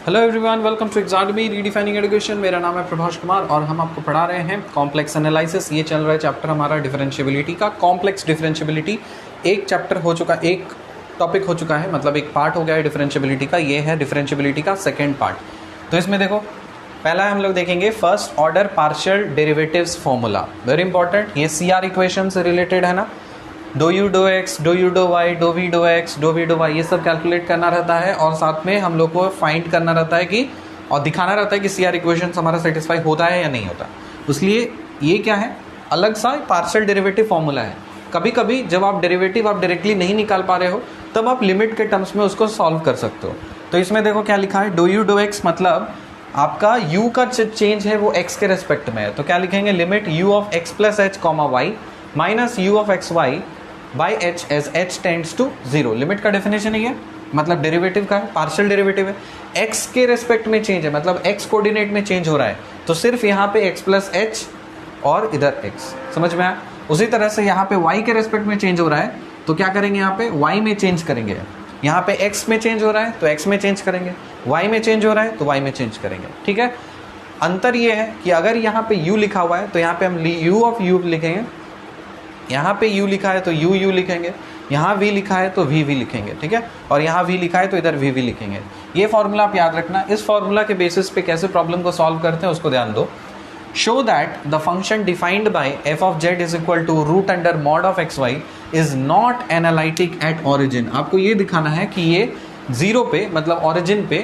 Hello everyone, welcome to एग्जाडमी redefining education. मेरा नाम है प्रभाष कुमार और हम आपको पढ़ा रहे हैं कॉम्प्लेक्स एनालिसिस। ये चल रहा है चैप्टर हमारा डिफरेंशिएबिलिटी का। कॉम्प्लेक्स डिफरेंशिएबिलिटी एक चैप्टर हो चुका, एक टॉपिक हो चुका है, मतलब एक पार्ट हो गया है डिफरेंशिएबिलिटी का। ये है डिफरेंशिएबिलिटी का सेकेंड पार्ट। तो इसमें देखो, पहला हम लोग देखेंगे first order partial derivatives formula. Very important, ये CR इक्वेशन से रिलेटेड है ना। Do you do X, do you do Y, do we do X, do we do Y, ये सब कैलकुलेट करना रहता है और साथ में हम लोग को फाइंड करना रहता है कि और दिखाना रहता है कि CR इक्वेशन हमारा सेटिस्फाई होता है या नहीं होता। इसलिए ये क्या है, अलग सा पार्शियल डेरिवेटिव फॉर्मूला है। कभी कभी जब आप डेरिवेटिव आप डायरेक्टली नहीं निकाल पा रहे हो तब आप लिमिट के टर्म्स में उसको सॉल्व कर सकते हो। तो इसमें देखो क्या लिखा है, डो यू डो एक्स मतलब आपका u का चेंज है वो x के रेस्पेक्ट में है। तो क्या लिखेंगे, limit u of x plus H comma Y minus u of x Y by H as h tends to 0। Limit का डेफिनेशन ही है, मतलब डेरिवेटिव का है, पार्शियल डेरिवेटिव है, x के रेस्पेक्ट में चेंज है, मतलब x कोऑर्डिनेट में चेंज हो रहा है। तो सिर्फ यहाँ पे x प्लस एच और इधर x, समझ में आया। उसी तरह से यहाँ पे y के रेस्पेक्ट में चेंज हो रहा है तो क्या करेंगे, यहाँ पे y में चेंज करेंगे। यहाँ पे x में चेंज हो रहा है तो x में चेंज करेंगे, y में चेंज हो रहा है तो y में चेंज करेंगे। ठीक है, अंतर ये है कि अगर यहाँ पे u लिखा हुआ है तो यहाँ पे हम u ऑफ u लिखेंगे, यहाँ पे u लिखा है तो u लिखेंगे, यहाँ v लिखा है तो v लिखेंगे। ठीक है, और यहाँ v लिखा है तो इधर v लिखेंगे। ये फॉर्मूला आप याद रखना। इस फॉर्मूला के बेसिस पे कैसे प्रॉब्लम को सॉल्व करते हैं उसको ध्यान दो। Show that the function defined by f of z is equal to root under mod of x y is not analytic at origin. आपको ये दिखाना है कि ये जीरो पे, मतलब ऑरिजिन पे,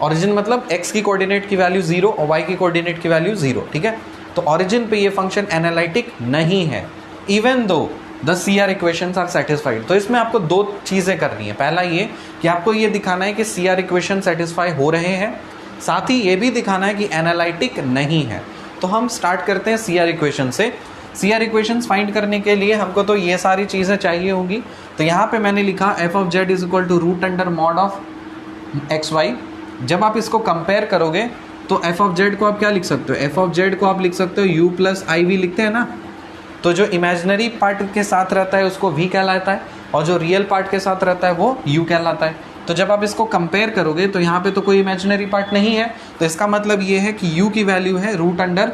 ऑरिजिन मतलब x की कोऑर्डिनेट की वैल्यू 0 और y की कोऑर्डिनेट की वैल्यू 0। ठीक है, तो ऑरिजिन पे ये फंक्शन एनालिटिक नहीं है even though the CR equations are satisfied. तो इसमें आपको दो चीज़ें करनी है। पहला ये कि आपको ये दिखाना है कि CR इक्वेशन सेटिस्फाई हो रहे हैं, साथ ही ये भी दिखाना है कि एनालिटिक नहीं है। तो हम स्टार्ट करते हैं CR इक्वेशन से। CR इक्वेशंस फाइंड करने के लिए हमको तो ये सारी चीज़ें चाहिए होंगी। तो यहाँ पे मैंने लिखा f of z is equal to root under mod of x y. जब आप इसको कंपेयर करोगे तो f ऑफ z को आप क्या लिख सकते हो, f ऑफ z को आप लिख सकते हो u प्लस आई वी लिखते हैं ना। तो जो इमेजिनरी पार्ट के साथ रहता है उसको v कहलाता है और जो रियल पार्ट के साथ रहता है वो u कहलाता है। तो जब आप इसको कंपेयर करोगे तो यहाँ पे तो कोई इमेजिनरी पार्ट नहीं है, तो इसका मतलब ये है कि u की वैल्यू है root under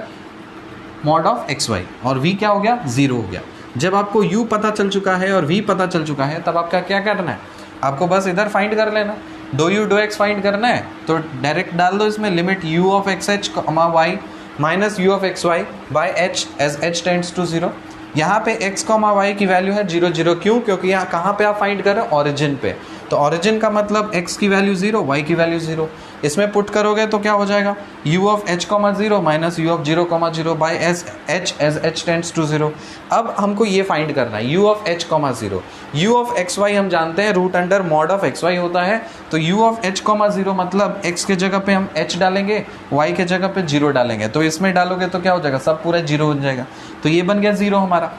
mod of x y और v क्या हो गया, 0 हो गया। जब आपको u पता चल चुका है और v पता चल चुका है तब आपका क्या करना है, आपको बस इधर फाइंड कर लेना। डो यू डो एक्स फाइंड करना है तो डायरेक्ट डाल दो इसमें, limit u of x h y minus u of x Y by h as h tends to 0। यहाँ पे x कॉमा वाई की वैल्यू है 0 0। क्यों, क्योंकि यहाँ कहाँ पे आप फाइंड कर रहे हो, ऑरिजिन पे। तो ऑरिजिन का मतलब x की वैल्यू 0, y की वैल्यू 0। इसमें पुट करोगे तो क्या हो जाएगा, u of h comma 0 minus u of 0 comma 0 by s h as h tends to 0। अब हमको ये फाइंड करना है u of h comma 0। u of x y हम जानते हैं root under mod of x y होता है। तो u ऑफ h कॉमा 0 मतलब x के जगह पे हम h डालेंगे, y के जगह पे 0 डालेंगे। तो इसमें डालोगे तो क्या हो जाएगा, सब पूरा 0 हो जाएगा। तो ये बन गया 0 हमारा।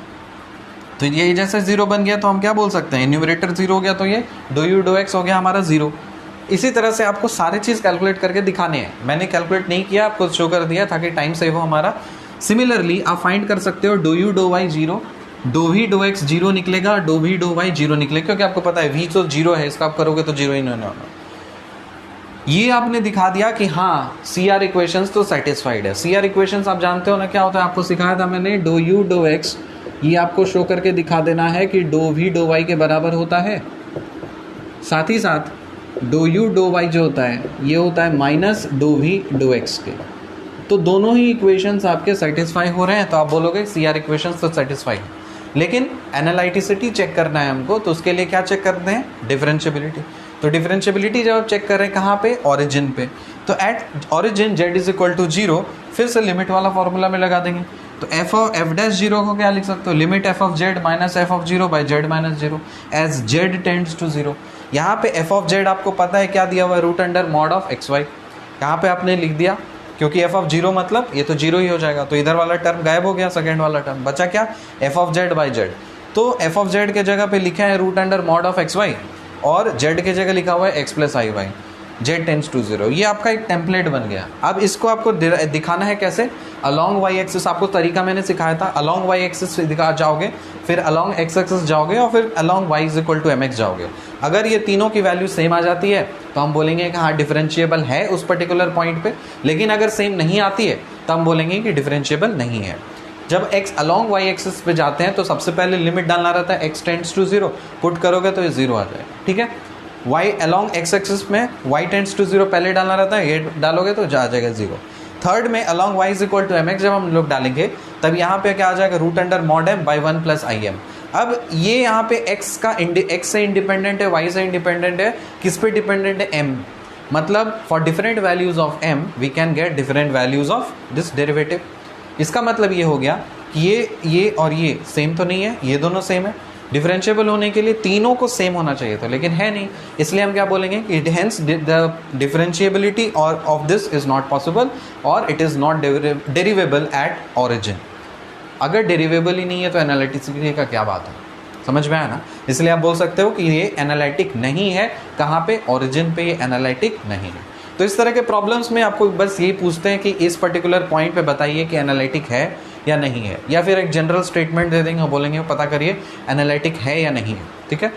तो ये जैसे 0 बन गया तो हम क्या बोल सकते हैं, न्यूमरेटर 0 हो गया तो ये डो यू डो एक्स हो गया हमारा 0। इसी तरह से आपको सारी चीज़ कैलकुलेट करके दिखाने हैं। मैंने कैलकुलेट नहीं किया, आपको शो कर दिया ताकि टाइम सेव हो हमारा। सिमिलरली आप फाइंड कर सकते हो डो यू डो वाई 0, डो वी डो एक्स 0 निकलेगा, डो वी डो वाई 0 निकलेगा, क्योंकि आपको पता है v तो 0 है, इसका आप करोगे तो 0 ही नहीं होना। ये आपने दिखा दिया कि हाँ CR इक्वेशंस तो सेटिस्फाइड है। CR इक्वेशंस आप जानते हो ना क्या होता है, आपको सिखाया था मैंने। डो यू डो एक्स ये आपको शो करके दिखा देना है कि डो वी डो वाई के बराबर होता है, साथ ही साथ डो यू डो वाई जो होता है ये होता है minus dough we do x के। तो दोनों ही इक्वेशंस आपके सेटिस्फाई हो रहे हैं तो आप बोलोगे CR इक्वेशंस तो सेटिस्फाई है। लेकिन एनालिटिसिटी चेक करना है हमको, तो उसके लिए क्या चेक करते हैं, डिफरेंशिएबिलिटी। तो डिफरेंशिएबिलिटी जब आप चेक कर रहे हैं कहाँ पे, ऑरिजिन पे। तो at origin z is equal to 0, फिर से लिमिट वाला फॉर्मूला में लगा देंगे। तो f डैश 0 को क्या लिख सकते हो, limit f of z minus f of 0 by z minus 0 as z tends to 0। यहाँ पे f ऑफ z आपको पता है क्या दिया हुआ है, root under mod of x y. यहाँ पे आपने लिख दिया क्योंकि f ऑफ 0 मतलब ये तो 0 ही हो जाएगा, तो इधर वाला टर्म गायब हो गया, सेकेंड वाला टर्म बचा क्या, f of z by z। तो f ऑफ z के जगह पे लिखा है root under mod of x y और z के जगह लिखा हुआ है x plus i y, z tends to 0। ये आपका एक टेम्पलेट बन गया। अब इसको आपको दिखाना है कैसे, अलॉन्ग y एक्सिस। आपको तरीका मैंने सिखाया था, अलॉन्ग y एक्सिस दिखा जाओगे, फिर अलॉन्ग x एक्सिस जाओगे और फिर along y is equal to mx जाओगे। अगर ये तीनों की वैल्यू सेम आ जाती है तो हम बोलेंगे कि हाँ डिफरेंशिएबल है उस पर्टिकुलर पॉइंट पे, लेकिन अगर सेम नहीं आती है तो हम बोलेंगे कि डिफरेंशिएबल नहीं है। जब x अलॉन्ग y एक्सिस पे जाते हैं तो सबसे पहले लिमिट डालना रहता है, x टेंड्स टू 0, पुट करोगे तो ये 0 आ जाएगा, ठीक है। y अलॉन्ग x एक्सिस में y टेंड्स टू 0 पहले डालना रहता है, ये डालोगे तो आ जाएगा 0। थर्ड में along y is equal to mx जब हम लोग डालेंगे तब यहाँ पे क्या आ जाएगा, root under mod m by 1 plus i m. अब ये यहाँ पे x से इंडिपेंडेंट है, y से इंडिपेंडेंट है, किस पे डिपेंडेंट है, m। मतलब for different values of m we can get different values of this derivative. इसका मतलब ये हो गया कि ये और ये सेम तो नहीं है, ये दोनों सेम है। डिफरेंशिएबल होने के लिए तीनों को सेम होना चाहिए था, लेकिन है नहीं, इसलिए हम क्या बोलेंगे कि हेंस द डिफरेंशिएबिलिटी और of this is not possible और it is not derivable at origin. अगर डेरिवेबल ही नहीं है तो एनालिटिसिटी का क्या बात है, समझ में आया ना। इसलिए आप बोल सकते हो कि ये एनालिटिक नहीं है, कहाँ पे, ऑरिजिन पे ये एनालिटिक नहीं है। तो इस तरह के प्रॉब्लम्स में आपको बस यही पूछते हैं कि इस पर्टिकुलर पॉइंट पे बताइए कि एनालिटिक है या नहीं है, या फिर एक जनरल स्टेटमेंट दे देंगे और बोलेंगे पता करिए एनालिटिक है या नहीं है, ठीक है।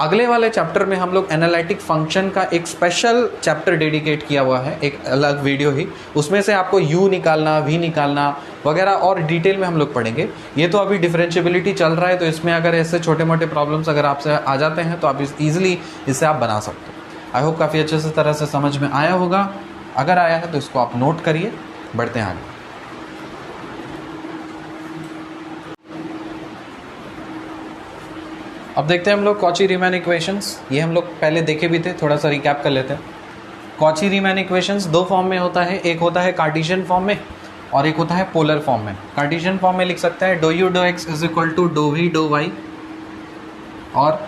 अगले वाले चैप्टर में हम लोग एनालिटिक फंक्शन का एक स्पेशल चैप्टर डेडिकेट किया हुआ है, एक अलग वीडियो ही, उसमें से आपको u निकालना, v निकालना वगैरह और डिटेल में हम लोग पढ़ेंगे। ये तो अभी डिफरेंशिएबिलिटी चल रहा है, तो इसमें अगर ऐसे छोटे मोटे प्रॉब्लम्स अगर आपसे आ जाते हैं तो आप ईजिली इसे आप बना सकते हो। आई होप काफ़ी अच्छे से तरह से समझ में आया होगा। अगर आया है तो इसको आप नोट करिए, बढ़ते हैं आगे। अब देखते हैं हम लोग कॉची रीमैन इक्वेशंस। ये हम लोग पहले देखे भी थे, थोड़ा सा रिकैप कर लेते हैं। कॉची रीमैन इक्वेशंस दो फॉर्म में होता है, एक होता है कार्टेशियन फॉर्म में और एक होता है पोलर फॉर्म में। कार्टेशियन फॉर्म में लिख सकते हैं do you do x is equal to do we do y और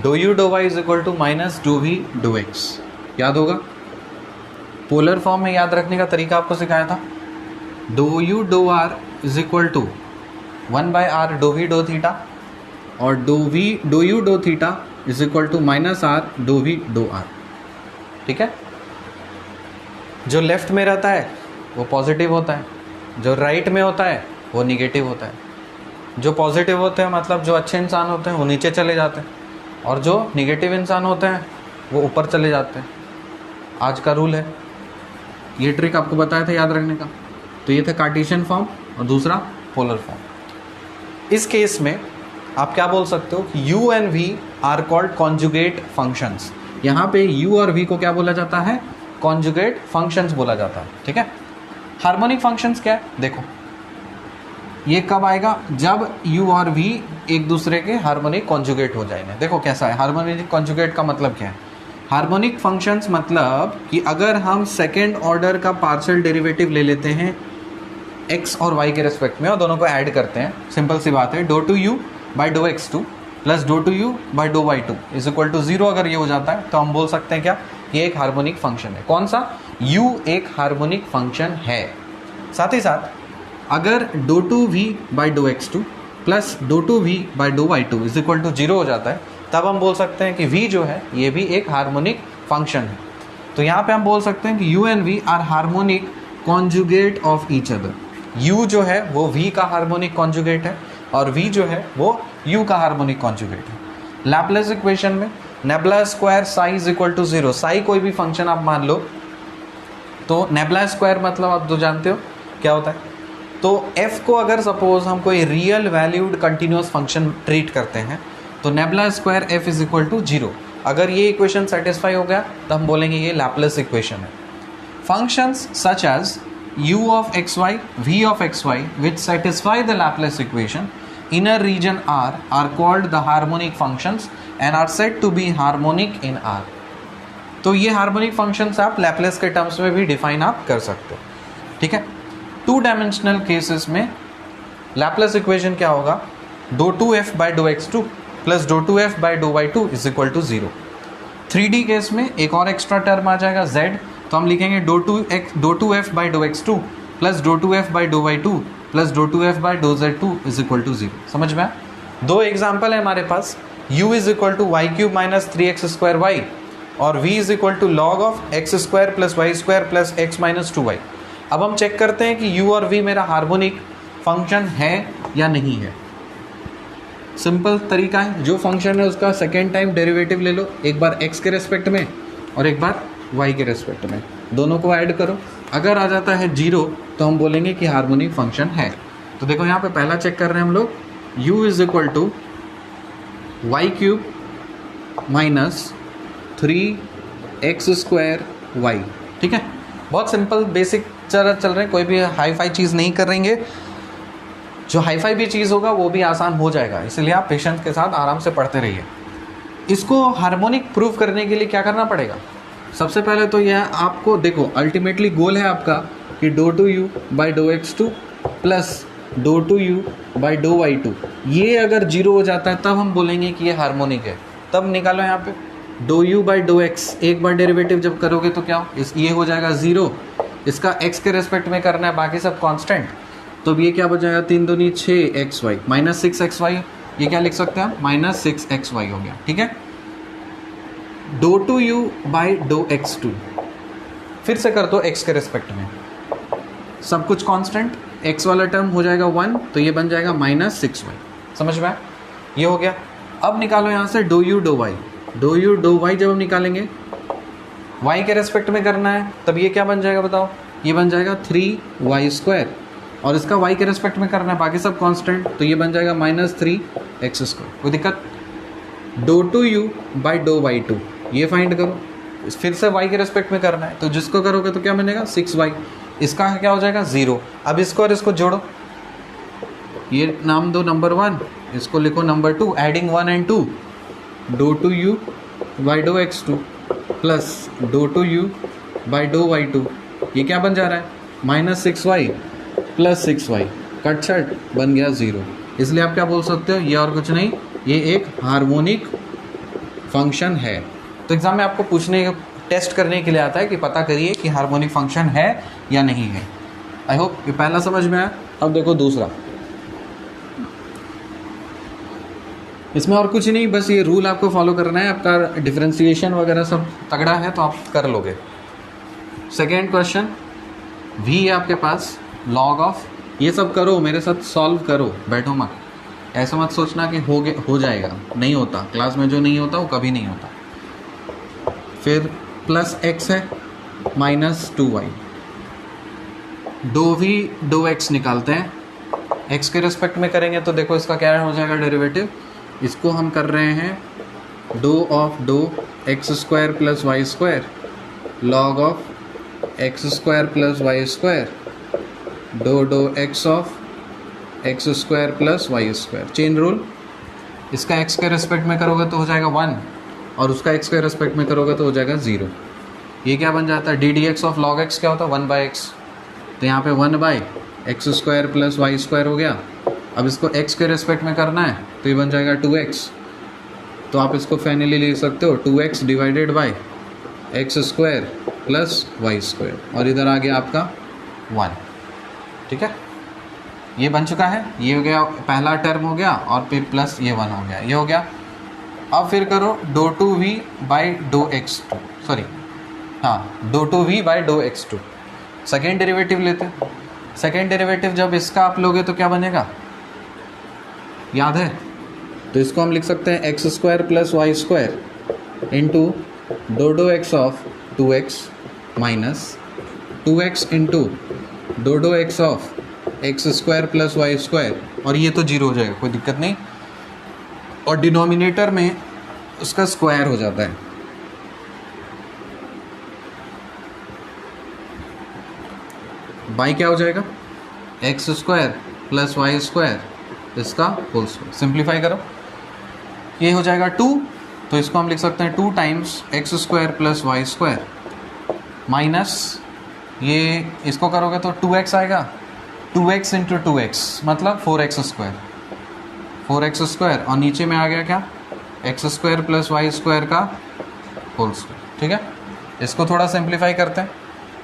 do you do y is equal to minus dough we do x, याद होगा। पोलर फॉर्म में याद रखने का तरीका आपको सिखाया था, do you do r is equal to 1 by r do we do theta और do you do theta is equal to minus r do we do r, ठीक है। जो लेफ्ट में रहता है वो पॉजिटिव होता है, जो राइट में होता है वो निगेटिव होता है। जो पॉजिटिव होते हैं मतलब जो अच्छे इंसान होते हैं वो नीचे चले जाते हैं और जो निगेटिव इंसान होते हैं वो ऊपर चले जाते हैं। आज का रूल है, ये ट्रिक आपको बताया था याद रखने का। तो ये था कार्टेशियन फॉर्म और दूसरा पोलर फॉर्म। इस केस में आप क्या बोल सकते हो कि u and v are called conjugate functions. यहाँ पे u और v को क्या बोला जाता है, कॉन्जुगेट फंक्शंस बोला जाता है, ठीक है। हार्मोनिक फंक्शंस क्या है, देखो ये कब आएगा, जब u और v एक दूसरे के हार्मोनिक कॉन्जुगेट हो जाएंगे। देखो कैसा है हार्मोनिक कॉन्जुगेट का मतलब क्या है। हार्मोनिक फंक्शंस मतलब कि अगर हम सेकेंड ऑर्डर का पार्शियल डेरिवेटिव ले लेते हैं x और y के रेस्पेक्ट में और दोनों को ऐड करते हैं, सिंपल सी बात है, डो two u by dough x2 plus डो टू u बाई डो y2 इज इक्वल टू 0 अगर ये हो जाता है तो हम बोल सकते हैं क्या, ये एक हार्मोनिक फंक्शन है। कौन सा, u एक हार्मोनिक फंक्शन है। साथ ही साथ अगर डो two v by dough x2 plus डो टू v बाई डो y2 इज इक्वल टू 0 हो जाता है, तब हम बोल सकते हैं कि v जो है ये भी एक हार्मोनिक फंक्शन है। तो यहाँ पे हम बोल सकते हैं कि u and v are harmonic conjugate of each other. u जो है वो v का हार्मोनिक कॉन्जुगेट है और v जो है वो u का हार्मोनिक कॉन्जुगेट है। लैपलेस इक्वेशन में nabla square psi is equal to 0, psi कोई भी फंक्शन आप मान लो तो नेबुला स्क्वायर मतलब आप तो जानते हो क्या होता है। तो f को अगर सपोज हम कोई real valued continuous function treat करते हैं तो nabla square f is equal to 0। अगर ये इक्वेशन सेटिस्फाई हो गया तो हम बोलेंगे ये लैपलेस इक्वेशन है। Functions such as u of xy, v of xy which satisfy the Laplace equation in a region R are called the harmonic functions and are said to be harmonic in R। तो ये harmonic functions आप Laplace के terms में भी define आप कर सकते हो, ठीक है। 2 डायमेंशनल केसेस में लैप्लेस इक्वेशन क्या होगा, डो two f by dough x2 plus डो टू एफ बाई डो y2 is equal to 0। 3D case में एक और एक्स्ट्रा टर्म आ जाएगा z, तो हम लिखेंगे डो two f by dough x2 plus डो टू एफ बाई डो y2 प्लस डो टू एफ बाई डो z2 इज इक्वल टू 0। समझ में आया। 2 एग्जाम्पल है हमारे पास, u is equal to y cube minus 3x square y और v is equal to log of x square plus y square plus x minus 2y। अब हम चेक करते हैं कि u और v मेरा हार्मोनिक फंक्शन है या नहीं है। सिंपल तरीका है, जो फंक्शन है उसका सेकेंड टाइम डेरिवेटिव ले लो, एक बार x के रेस्पेक्ट में और एक बार y के रेस्पेक्ट में, दोनों को ऐड करो। अगर आ जाता है 0 तो हम बोलेंगे कि हार्मोनिक फंक्शन है। तो देखो यहाँ पे पहला चेक कर रहे हैं हम लोग, u is equal to y cube minus 3x² y। ठीक है, बहुत सिंपल बेसिक चल रहे हैं, कोई भी हाई फाई चीज़ नहीं करेंगे। जो हाई फाई भी चीज़ होगा वो भी आसान हो जाएगा, इसलिए आप पेशेंस के साथ आराम से पढ़ते रहिए। इसको हार्मोनिक प्रूव करने के लिए क्या करना पड़ेगा? सबसे पहले तो यह आपको देखो, अल्टीमेटली गोल है आपका कि डो two u by dough x2 plus डो टू यू बाई डो y2, ये अगर 0 हो जाता है तब हम बोलेंगे कि ये हार्मोनिक है। तब निकालो यहाँ पे डो यू बाई डो x, एक बार डेरिवेटिव जब करोगे तो क्या ये हो जाएगा 0, इसका x के रेस्पेक्ट में करना है, बाकी सब कांस्टेंट। तो अब ये क्या बचाएगा, 3 दूनी 6xy माइनस 6xy, ये क्या लिख सकते हैं हम, माइनस 6xy हो गया। ठीक है, डो two u by dough x2, फिर से कर दो x के रेस्पेक्ट में, सब कुछ कांस्टेंट, x वाला टर्म हो जाएगा 1, तो ये बन जाएगा माइनस 6y। समझ में आया? ये हो गया। अब निकालो यहाँ से डो यू डो y, डो यू डो y जब हम निकालेंगे y के रेस्पेक्ट में करना है, तब ये क्या बन जाएगा बताओ, ये बन जाएगा 3y², और इसका y के रेस्पेक्ट में करना है, बाकी सब कांस्टेंट, तो ये बन जाएगा माइनस 3x²। कोई दिक्कत? डो टू यू बाई डो y2, ये फाइंड करो, फिर से y के रेस्पेक्ट में करना है, तो जिसको करोगे तो क्या बनेगा 6y, इसका क्या हो जाएगा 0। अब इसको और इसको जोड़ो, ये नाम दो नंबर 1, इसको लिखो नंबर 2, एडिंग 1 and 2, डो two u by dough x2 plus डो टू यू बाई डो y2, ये क्या बन जा रहा है, minus 6y plus 6y, cut छट बन गया 0। इसलिए आप क्या बोल सकते हो, ये और कुछ नहीं, ये एक हार्मोनिक फंक्शन है। तो एग्जाम में आपको पूछने टेस्ट करने के लिए आता है कि पता करिए कि हार्मोनिक फंक्शन है या नहीं है। आई होप ये पहला समझ में आया। अब देखो दूसरा, इसमें और कुछ नहीं, बस ये रूल आपको फॉलो करना है, आपका डिफरेंशिएशन वगैरह सब तगड़ा है तो आप कर लोगे। सेकेंड क्वेश्चन, v है आपके पास, लॉग ऑफ, ये सब करो मेरे साथ, सॉल्व करो, बैठो मत, ऐसा मत सोचना कि हो जाएगा, नहीं होता, क्लास में जो नहीं होता वो कभी नहीं होता। फिर प्लस x है माइनस 2y, डो v डो x निकालते हैं, x के रिस्पेक्ट में करेंगे तो देखो इसका क्या हो जाएगा डेरिवेटिव, इसको हम कर रहे हैं डो ऑफ डो x² plus y² log of x² plus y² डो x of x² plus y²। Chain rule, इसका x के रेस्पेक्ट में करोगे तो हो जाएगा 1, और उसका x के रेस्पेक्ट में करोगे तो हो जाएगा 0। ये क्या बन जाता है, D D x of log x क्या होता है, 1/x, तो यहाँ पे 1/x² प्लस y² हो गया। अब इसको x के रेस्पेक्ट में करना है तो ये बन जाएगा 2x, तो आप इसको फाइनली लिख सकते हो 2x divided by x² plus y², और इधर आ गया आपका 1। ठीक है, ये बन चुका है, ये हो गया पहला टर्म हो गया, और फिर प्लस ये 1 हो गया, ये हो गया। अब फिर करो do two v by dough x2, sorry हाँ, do two v by dough x2, second derivative लेते हैं। सेकेंड डेरिवेटिव जब इसका आप लोगे तो क्या बनेगा, याद है? तो इसको हम लिख सकते हैं x² प्लस y² इंटू डो x of 2x minus 2x into डो x of x² plus y², और ये तो 0 हो जाएगा, कोई दिक्कत नहीं, और डिनोमिनेटर में उसका स्क्वायर हो जाता है। बाई क्या हो जाएगा, x² प्लस y² इसका होल स्क्वायर, सिंप्लीफाई करो, ये हो जाएगा 2, तो इसको हम लिख सकते हैं 2 times x² plus y² minus, ये इसको करोगे तो 2x आएगा, 2x इंटू 2x मतलब 4x², 4x², और नीचे में आ गया क्या, x² प्लस y² का होल स्क्वायर। ठीक है, इसको थोड़ा सिंप्लीफाई करते हैं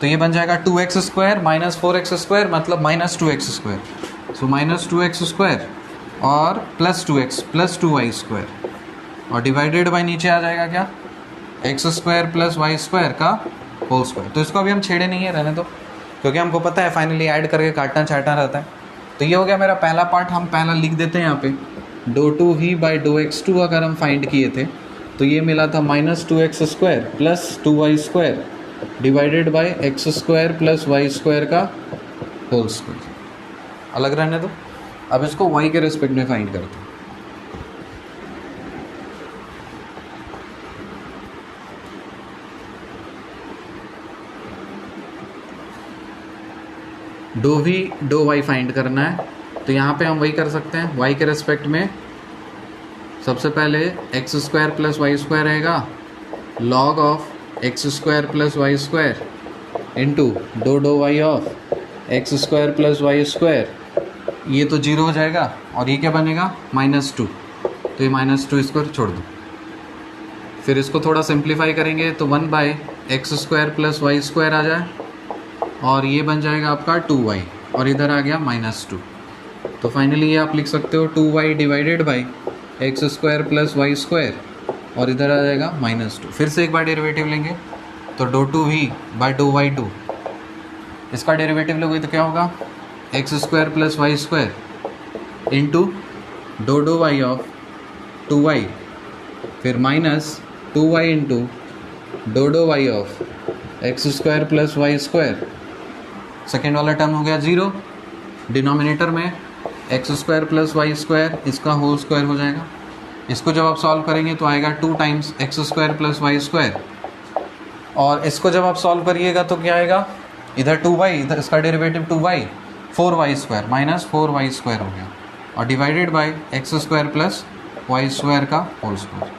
तो ये बन जाएगा 2x² माइनस 4x² मतलब minus 2x², so minus 2x² और प्लस 2x प्लस 2y², और डिवाइडेड बाई नीचे आ जाएगा क्या, x² प्लस y² का होल स्क्वायर। तो इसको अभी हम छेड़े नहीं है, रहने दो, क्योंकि हमको पता है फाइनली ऐड करके काटना छाटना रहता है। तो ये हो गया मेरा पहला पार्ट, हम पहला लिख देते हैं यहाँ पे, डो two v by dough x2 अगर हम फाइंड किए थे तो ये मिला था -2x² plus 2y² divided by x² plus y² का होल स्क्वायर। अलग रहने दो। अब इसको y के रेस्पेक्ट में फाइंड करते हैं। डो v डो y फाइंड करना है, तो यहाँ पे हम वही कर सकते हैं। y के रेस्पेक्ट में सबसे पहले x² प्लस y² रहेगा log of x² plus y² into डो y of x² plus y²। ये तो 0 हो जाएगा और ये क्या बनेगा -2, तो ये -2 इसको छोड़ दो। फिर इसको थोड़ा सिंप्लीफाई करेंगे तो 1/x² प्लस y² आ जाए और ये बन जाएगा आपका 2y और इधर आ गया -2। तो फाइनली ये आप लिख सकते हो 2y divided by x² plus y² और इधर आ जाएगा -2। फिर से एक बार डेरिवेटिव लेंगे तो डो v बाई डो y2, इसका डेरिवेटिव लोगे तो क्या होगा x² प्लस y² इंटू डो y ऑफ 2y, फिर -2y इंटू डो y of x² plus y²। Second वाला टर्म हो गया 0, डिनोमिनेटर में x² प्लस y², इसका होल स्क्वायर हो जाएगा। इसको जब आप सॉल्व करेंगे तो आएगा 2 टाइम्स x² प्लस y², और इसको जब आप सॉल्व करिएगा तो क्या आएगा, इधर 2y, इधर इसका derivative 2y, 4y² minus 4y² हो गया और divided by x² plus y² का होल स्क्वायर।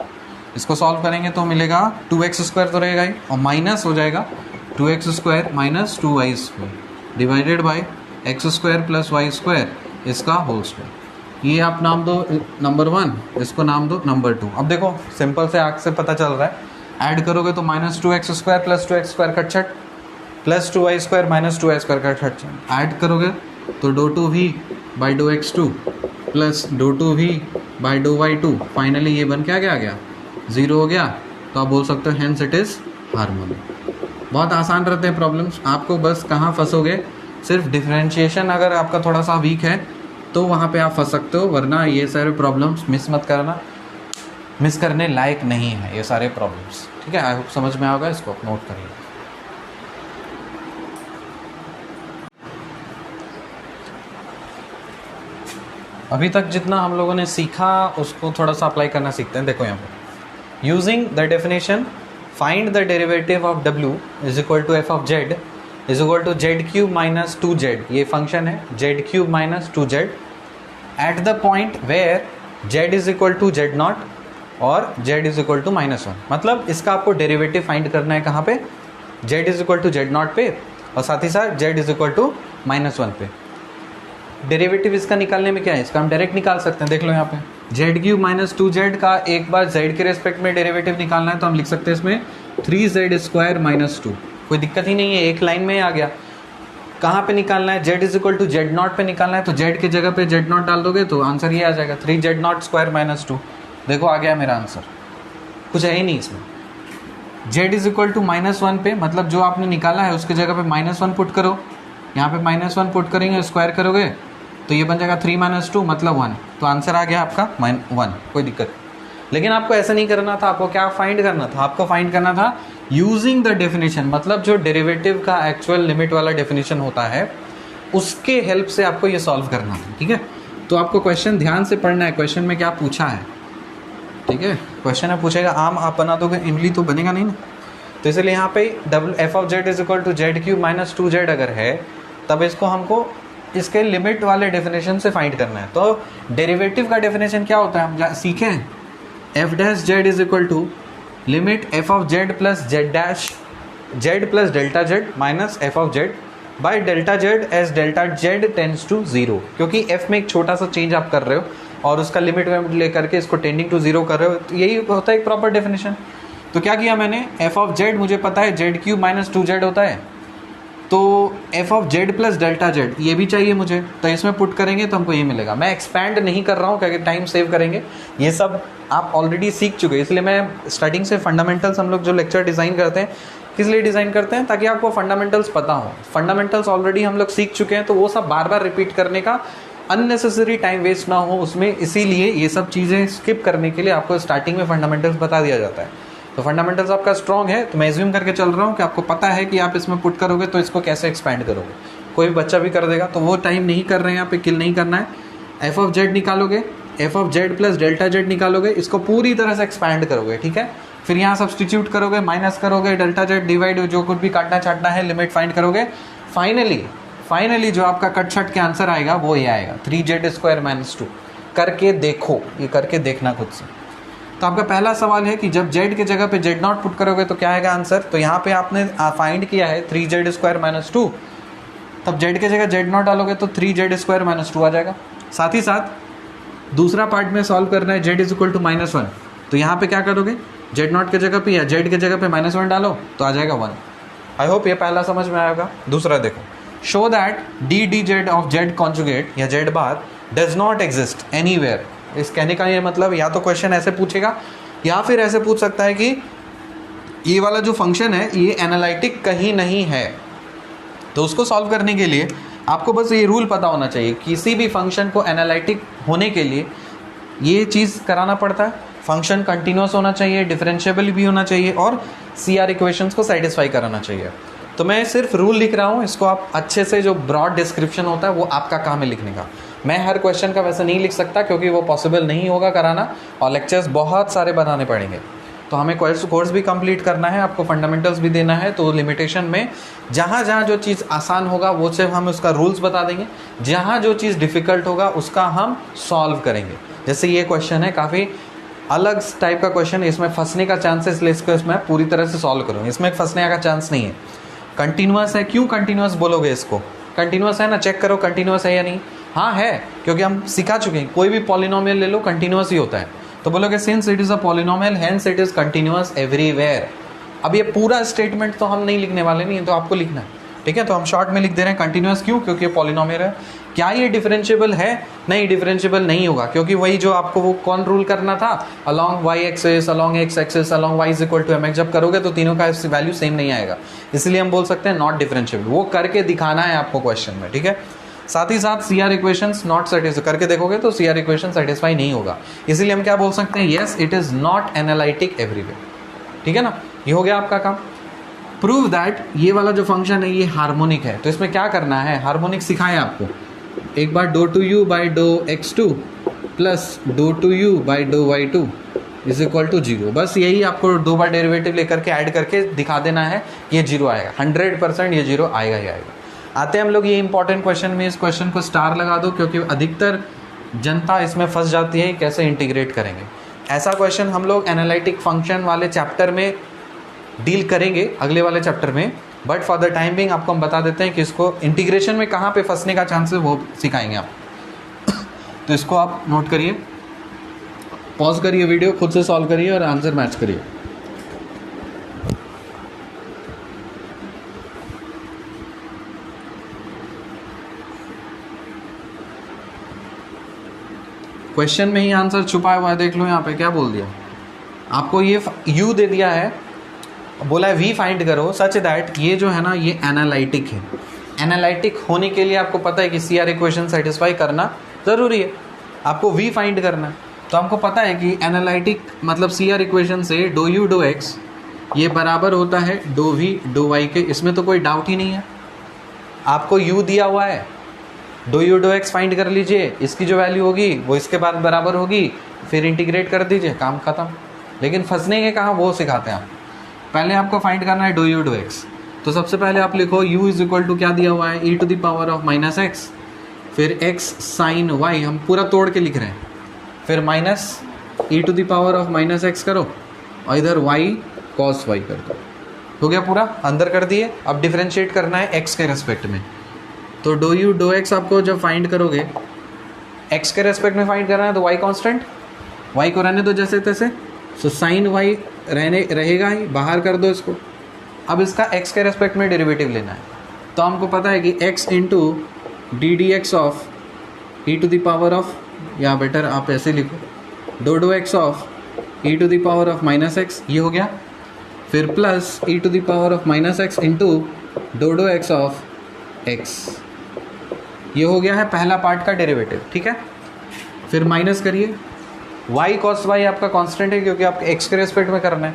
इसको सॉल्व करेंगे तो मिलेगा 2x² तो रहेगा ही और माइनस हो जाएगा 2x² minus 2y² divided by x² plus y², इसका होल स्क्वायर। ये आप नाम दो नंबर 1, इसको नाम दो नंबर 2। अब देखो सिंपल से आग से पता चल रहा है, ऐड करोगे तो -2x² plus 2x² खटछट plus 2y² minus 2y² का खटछट, ऐड करोगे तो डो v by dough x2 plus डो v बाई डो y2। फाइनली ये बन के आ गया 0 हो गया। तो आप बोल सकते हो हेंस इट इज़ हार्मोनिक। बहुत आसान रहते हैं प्रॉब्लम्स, आपको बस कहाँ फंसोगे, सिर्फ डिफरेंशिएशन अगर आपका थोड़ा सा वीक है तो वहाँ पे आप फंस सकते हो, वरना ये सारे प्रॉब्लम्स मिस मत करना, मिस करने लायक नहीं है ये सारे प्रॉब्लम्स। ठीक है, आई होप समझ में आएगा, इसको नोट करिए। अभी तक जितना हम लोगों ने सीखा उसको थोड़ा सा अप्लाई करना सीखते हैं। देखो यहाँ पर using the definition find the derivative of w is equal to f of z is equal to z³ minus 2z। ये फंक्शन है z³ minus 2z at the point where z is equal to z0 और z is equal to -1। मतलब इसका आपको derivative find करना है कहाँ पे, z is equal to z0 पे और साथ ही साथ z इज इक्वल टू -1 पे। डेरिवेटिव इसका निकालने में क्या है, इसका हम डायरेक्ट निकाल सकते हैं। देख लो यहाँ पे z³ माइनस 2z का एक बार z के रेस्पेक्ट में डेरिवेटिव निकालना है तो हम लिख सकते हैं इसमें 3z² माइनस 2। कोई दिक्कत ही नहीं है, एक लाइन में आ गया। कहाँ पे निकालना है, z is equal to z0 पे निकालना है तो z की जगह पे z0 डाल दोगे तो आंसर ये आ जाएगा 3z02 माइनस 2। देखो आ गया मेरा आंसर, कुछ है ही नहीं इसमें। z इज इक्वल टू -1 पे, मतलब जो आपने निकाला है उसकी जगह पे -1 पुट करो, यहाँ पे -1 पुट करेंगे, स्क्वायर करोगे तो ये बन जाएगा 3 - 2 मतलब 1। तो आंसर आ गया आपका 1, कोई दिक्कत। लेकिन आपको ऐसा नहीं करना था, आपको क्या फाइंड करना था, आपको फाइंड करना था यूजिंग द डेफिनेशन, मतलब जो डेरिवेटिव का एक्चुअल लिमिट वाला डेफिनेशन होता है उसके हेल्प से आपको ये सॉल्व करना था। ठीक है, तो आपको क्वेश्चन ध्यान से पढ़ना है, क्वेश्चन में क्या पूछा है। ठीक है, क्वेश्चन में पूछेगा आम आप बना दोगे, इमली तो बनेगा नहीं ना। तो इसलिए यहाँ पे f of z is equal to z³ minus 2z अगर है तब इसको हमको इसके लिमिट वाले डेफिनेशन से फाइंड करना है। तो डेरिवेटिव का डेफिनेशन क्या होता है हम सीखे हैं, f dash z is equal to limit f of z plus z dash z plus delta z minus f of z by delta z as delta z tends to 0। क्योंकि f में एक छोटा सा चेंज आप कर रहे हो और उसका लिमिट में लेकर के इसको टेंडिंग टू 0 कर रहे हो, तो यही होता है एक प्रॉपर डेफिनेशन। तो क्या किया मैंने, f ऑफ z मुझे पता है z³ माइनस 2z होता है, तो f of z plus delta z ये भी चाहिए मुझे, तो इसमें पुट करेंगे तो हमको ये मिलेगा। मैं एक्सपैंड नहीं कर रहा हूँ क्योंकि टाइम सेव करेंगे, ये सब आप ऑलरेडी सीख चुके हैं। इसलिए मैं स्टार्टिंग से फंडामेंटल्स, हम लोग जो लेक्चर डिज़ाइन करते हैं किस लिए डिज़ाइन करते हैं, ताकि आपको फंडामेंटल्स पता हो। फंडामेंटल्स ऑलरेडी हम लोग सीख चुके हैं तो वो सब बार बार रिपीट करने का अननेसेसरी टाइम वेस्ट ना हो उसमें, इसीलिए ये सब चीज़ें स्किप करने के लिए आपको स्टार्टिंग में फंडामेंटल्स बता दिया जाता है। तो फंडामेंटल्स आपका स्ट्रॉन्ग है तो मैं एज्यूम करके चल रहा हूँ कि आपको पता है कि आप इसमें पुट करोगे तो इसको कैसे एक्सपैंड करोगे। कोई भी बच्चा भी कर देगा, तो वो टाइम नहीं कर रहे हैं यहाँ पे, किल नहीं करना है। एफ ऑफ जेड निकालोगे, F of z plus delta Z निकालोगे, इसको पूरी तरह से एक्सपैंड करोगे, ठीक है। फिर यहाँ सब्सटीट्यूट करोगे, माइनस करोगे, डेल्टा जेड डिवाइड जो कुछ भी काटना छाटना है, लिमिट फाइंड करोगे। फाइनली जो आपका कट छट के आंसर आएगा वो ये आएगा 3z² - 2। करके देखो, ये करके देखना खुद से। तो आपका पहला सवाल है कि जब z के जगह पे z0 पुट करोगे तो क्या आएगा आंसर। तो यहाँ पे आपने फाइंड किया है 3z² - 2, तब z के जगह z0 डालोगे तो 3z² - 2 आ जाएगा। साथ ही साथ दूसरा पार्ट में सॉल्व करना है z = -1, तो यहाँ पे क्या करोगे, z0 के जगह पे या z के जगह पे -1 डालो तो आ जाएगा 1। आई होप ये पहला समझ में आएगा। दूसरा देखो, show that ddz of z conjugate या z bar does not exist anywhere. इस कहने का ये मतलब, या तो क्वेश्चन ऐसे पूछेगा या फिर ऐसे पूछ सकता है कि ये वाला जो फंक्शन है ये एनालिटिक कहीं नहीं है। तो उसको सॉल्व करने के लिए आपको बस ये रूल पता होना चाहिए, किसी भी फंक्शन को एनालिटिक होने के लिए ये चीज़ कराना पड़ता है, फंक्शन कंटिन्यूस होना चाहिए, डिफरेंशिएबल भी होना चाहिए और CR इक्वेशंस को सेटिस्फाई कराना चाहिए। तो मैं सिर्फ रूल लिख रहा हूँ, इसको आप अच्छे से, जो ब्रॉड डिस्क्रिप्शन होता है वो आपका काम है लिखने का। मैं हर क्वेश्चन का वैसे नहीं लिख सकता क्योंकि वो पॉसिबल नहीं होगा कराना, और लेक्चर्स बहुत सारे बनाने पड़ेंगे। तो हमें कोर्स भी कंप्लीट करना है, आपको फंडामेंटल्स भी देना है। तो लिमिटेशन में जहाँ जहाँ जो चीज़ आसान होगा वो सिर्फ हम उसका रूल्स बता देंगे, जहाँ जो चीज़ डिफ़िकल्ट होगा उसका हम सॉल्व करेंगे। जैसे ये क्वेश्चन है, काफ़ी अलग टाइप का क्वेश्चन है, इसमें फंसने का चांसेस ले, इसको इसमें पूरी तरह से सॉल्व करूँगा, इसमें फंसने का चांस नहीं है। कंटिन्यूस है, क्यों कंटिन्यूस बोलोगे इसको, कंटिन्यूस है ना, चेक करो कंटिन्यूस है या नहीं। हाँ है, क्योंकि हम सिखा चुके हैं, कोई भी पॉलिनोमियल ले लो कंटिन्यूस ही होता है। तो बोलोगे since it is a polynomial hence it is continuous everywhere. अब ये पूरा स्टेटमेंट तो हम नहीं लिखने वाले, नहीं है तो आपको लिखना है, ठीक है। तो हम शॉर्ट में लिख दे रहे हैं कंटिन्यूस, क्यों, क्योंकि पॉलिनोमियल है। क्या ये डिफरेंशिएबल है, नहीं डिफरेंशिएबल नहीं होगा, क्योंकि वही जो आपको वो कौन रूल करना था, along y axis, along x axis, along y = mx, जब करोगे तो तीनों का वैल्यू सेम नहीं आएगा, इसलिए हम बोल सकते हैं नॉट डिफरेंशिएबल। वो करके दिखाना है आपको क्वेश्चन में, ठीक है। साथ ही साथ CR इक्वेशंस नॉट सेटिस्फाई, करके देखोगे तो CR इक्वेशन सेटिस्फाई नहीं होगा, इसीलिए हम क्या बोल सकते हैं, yes it is not analytic everywhere, ठीक है ना। ये हो गया आपका काम। प्रूव दैट ये वाला जो फंक्शन है ये हार्मोनिक है। तो इसमें क्या करना है, हार्मोनिक सिखाएं आपको। एक बार dou by dou(x2) plus dou by dou(y2) = 0। बस यही आपको 2 बार डेरिवेटिव लेकर के ऐड करके दिखा देना है, ये 0 आएगा, 100% ये 0 आएगा ही आएगा। आते हैं हम लोग ये इंपॉर्टेंट क्वेश्चन में, इस क्वेश्चन को स्टार लगा दो क्योंकि अधिकतर जनता इसमें फंस जाती है, कैसे इंटीग्रेट करेंगे। ऐसा क्वेश्चन हम लोग एनालिटिक फंक्शन वाले चैप्टर में डील करेंगे, अगले वाले चैप्टर में, but for the time being आपको हम बता देते हैं कि इसको इंटीग्रेशन में कहाँ पे फंसने का चांस है वो सिखाएंगे आप। तो इसको आप नोट करिए, पॉज करिए वीडियो, खुद से सॉल्व करिए और आंसर मैच करिए। क्वेश्चन में ही आंसर छुपा हुआ है, देख लो यहाँ पे क्या बोल दिया आपको। ये u दे दिया है, बोला है v फाइंड करो सच दैट ये जो है ना ये एनालिटिक है। एनालिटिक होने के लिए आपको पता है कि CR इक्वेशन सेटिस्फाई करना ज़रूरी है, आपको v फाइंड करना है। तो हमको पता है कि एनालिटिक मतलब CR इक्वेशन से dou dou(x) ये बराबर होता है dou(v dou(y) के, इसमें तो कोई डाउट ही नहीं है। आपको u दिया हुआ है, dou dou(x) फाइंड कर लीजिए, इसकी जो वैल्यू होगी वो इसके बाद बराबर होगी, फिर इंटीग्रेट कर दीजिए, काम खत्म। लेकिन फंसने के कहाँ वो सिखाते हैं आप। पहले आपको फाइंड करना है dou dou(x), तो सबसे पहले आप लिखो u = क्या दिया हुआ है, e⁻⁻x, फिर x sin y, हम पूरा तोड़ के लिख रहे हैं, फिर माइनस e⁻⁻x करो और इधर y cos y कर दो। हो गया पूरा, अंदर कर दिए। अब डिफरेंशिएट करना है x के रेस्पेक्ट में, तो dou dou(x) आपको जब फाइंड करोगे x के रेस्पेक्ट में फाइंड करना है तो y कांस्टेंट, y को रहने दो जैसे तैसे, सो साइन y रहेगा ही, बाहर कर दो इसको। अब इसका x के रेस्पेक्ट में डेरिवेटिव लेना है, तो हमको पता है कि x × ddx ऑफ e⁻, या बेटर आप ऐसे लिखो dou dou(x) ऑफ e⁻⁻x, ये हो गया। फिर plus e⁻⁻x into dou dou(x) of x, ये हो गया है पहला पार्ट का डेरिवेटिव, ठीक है। फिर माइनस करिए, y cos y आपका कांस्टेंट है क्योंकि आपको x के रेस्पेक्ट में करना है,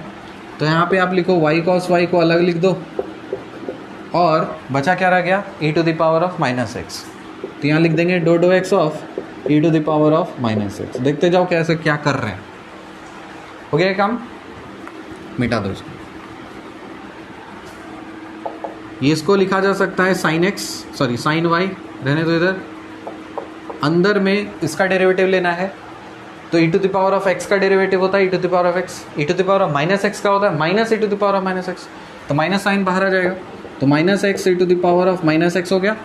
तो यहाँ पे आप लिखो y cos y को अलग लिख दो, और बचा क्या रह गया e to the power of minus x, तो यहाँ लिख देंगे डो x of e to the power of minus x. देखते जाओ कैसे क्या कर रहे हैं। हो गया काम, मिटा दो इसको। ये इसको लिखा जा सकता है sine x, sorry sine y, रहने दो इधर। अंदर में इसका डेरिवेटिव लेना है, तो e to the power of x का डेरिवेटिव होता है e to the power of x, e to the power of minus x का होता है minus e to the power of minus x, तो माइनस साइन बाहर आ जाएगा, तो minus x e to the power of minus x हो गया।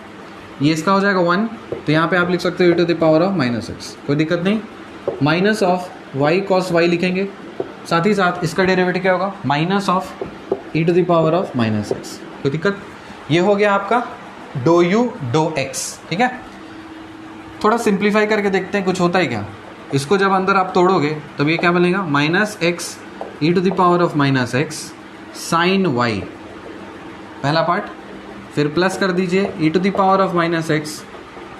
ये इसका हो जाएगा 1, तो यहाँ पे आप लिख सकते हो e to the power of minus x, कोई दिक्कत नहीं। Minus of y cos y लिखेंगे, साथ ही साथ इसका डेरिवेटिव क्या होगा minus of e to the power of minus x, कोई दिक्कत। ये हो गया आपका डो u डो x, ठीक है। थोड़ा सिंप्लीफाई करके देखते हैं कुछ होता है क्या। इसको जब अंदर आप तोड़ोगे तब ये क्या बनेगा minus x e to the power of minus x sine y, पहला पार्ट, फिर प्लस कर दीजिए e to the power of minus x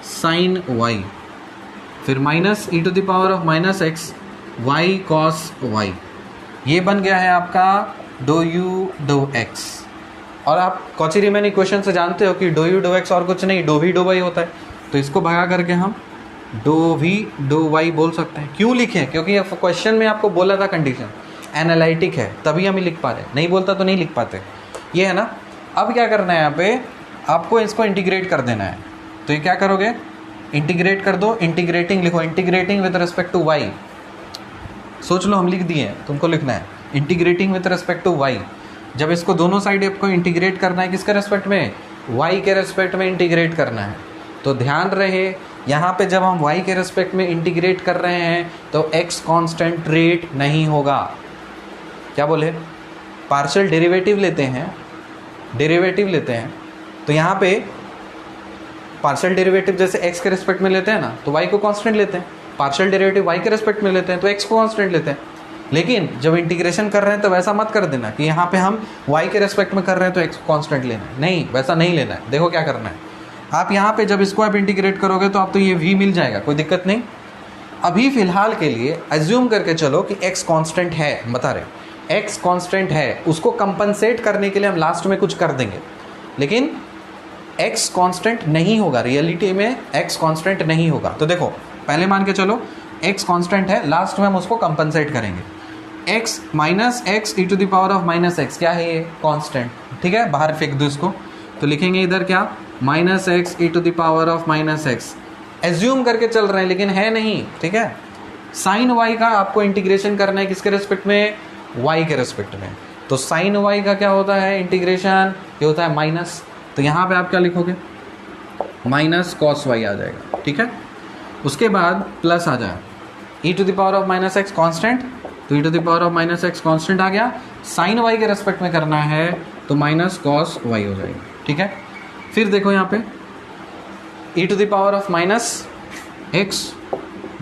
sine y, फिर minus e to the power of minus x y cos y. ये बन गया है आपका डो यू डो एक्स। और आप कॉची रीमैन इक्वेशन से जानते हो कि डो यू डो एक्स और कुछ नहीं डो वी डो वाई होता है, तो इसको भगा करके हम डो वी डो वाई बोल सकते हैं। क्यों लिखे? क्योंकि क्वेश्चन में आपको बोला था कंडीशन एनालिटिक है, तभी हम लिख पा रहे हैं, नहीं बोलता तो नहीं लिख पाते। ये है ना। अब क्या करना है, यहाँ पे आपको इसको इंटीग्रेट कर देना है, तो ये क्या करोगे, इंटीग्रेट कर दो। इंटीग्रेटिंग लिखो, integrating with respect to y. सोच लो हम लिख दिए, तुमको लिखना है integrating with respect to y. जब इसको दोनों साइड आपको इंटीग्रेट करना है, किसके रेस्पेक्ट में, वाई के रेस्पेक्ट में इंटीग्रेट करना है। तो ध्यान रहे यहाँ पे जब हम y के रेस्पेक्ट में इंटीग्रेट कर रहे हैं तो x कांस्टेंट रेट नहीं होगा। क्या बोले, पार्शियल डेरिवेटिव लेते हैं, तो यहाँ पे पार्शियल डेरिवेटिव जैसे x के रेस्पेक्ट में लेते हैं ना, तो y को कांस्टेंट लेते हैं। पार्शियल डेरिवेटिव y के रेस्पेक्ट में लेते हैं तो x को कांस्टेंट लेते हैं। लेकिन जब इंटीग्रेशन कर रहे हैं तो वैसा मत कर देना कि यहाँ पे हम y के रेस्पेक्ट में कर रहे हैं तो x को कांस्टेंट लेना है, नहीं, वैसा नहीं लेना है। देखो क्या करना है, आप यहाँ पे जब इसको आप इंटीग्रेट करोगे तो आपको ये v मिल जाएगा, कोई दिक्कत नहीं। अभी फ़िलहाल के लिए एज्यूम करके चलो कि x कांस्टेंट है, बता रहे x कांस्टेंट है, उसको कंपनसेट करने के लिए हम लास्ट में कुछ कर देंगे, लेकिन x कांस्टेंट नहीं होगा, रियलिटी में x कांस्टेंट नहीं होगा। तो देखो पहले मान के चलो x कांस्टेंट है, लास्ट में हम उसको कंपनसेट करेंगे। x minus x e to the power of minus x क्या है, ये कांस्टेंट, ठीक है, बाहर फेंक दो इसको। तो लिखेंगे इधर क्या, minus x e to the power of minus x. Assume करके चल रहे हैं लेकिन है नहीं, ठीक है। साइन वाई का आपको इंटीग्रेशन करना है, किसके रेस्पेक्ट में, वाई के रेस्पेक्ट में। तो साइन वाई का क्या होता है इंटीग्रेशन, ये होता है माइनस। तो यहाँ पे आप क्या लिखोगे, माइनस कॉस वाई आ जाएगा, ठीक है। उसके बाद प्लस आ जाए e to the power of minus x constant, तो e to the power of minus x constant आ गया। साइन वाई के रेस्पेक्ट में करना है तो माइनस कॉस वाई हो जाएगा, ठीक है। फिर देखो यहाँ पे e to the power of minus x